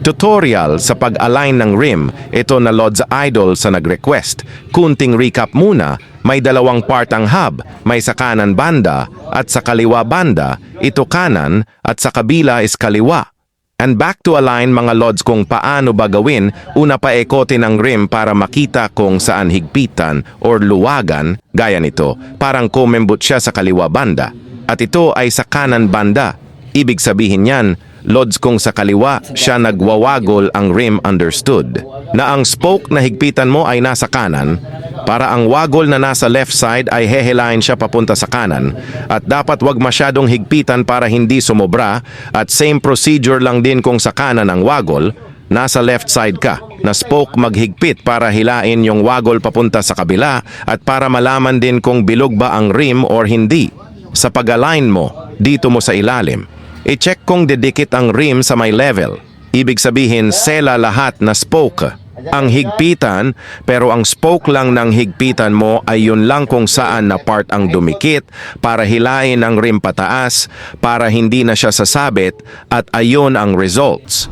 Tutorial sa pag-align ng rim, ito na Lods Idol sa nag-request. Kunting recap muna, may dalawang part ang hub, may sa kanan banda at sa kaliwa banda, ito kanan at sa kabila is kaliwa. And back to align mga Lods kung paano ba gawin, una pa ekotin ang rim para makita kung saan higpitan or luwagan, gaya nito, parang kumembot siya sa kaliwa banda. At ito ay sa kanan banda. Ibig sabihin yan, Lods kung sa kaliwa siya nagwawagol ang rim understood. Na ang spoke na higpitan mo ay nasa kanan, para ang wagol na nasa left side ay hehelain siya papunta sa kanan at dapat wag masyadong higpitan para hindi sumobra at same procedure lang din kung sa kanan ang wagol, nasa left side ka, na spoke maghigpit para hilain yung wagol papunta sa kabila at para malaman din kung bilog ba ang rim or hindi. Sa pag-align mo, dito mo sa ilalim, i-check kung didikit ang rim sa may level. Ibig sabihin, sela lahat na spoke. Ang higpitan, pero ang spoke lang ng higpitan mo ay yun lang kung saan na part ang dumikit para hilain ang rim pataas, para hindi na siya sasabit at ayun ang results.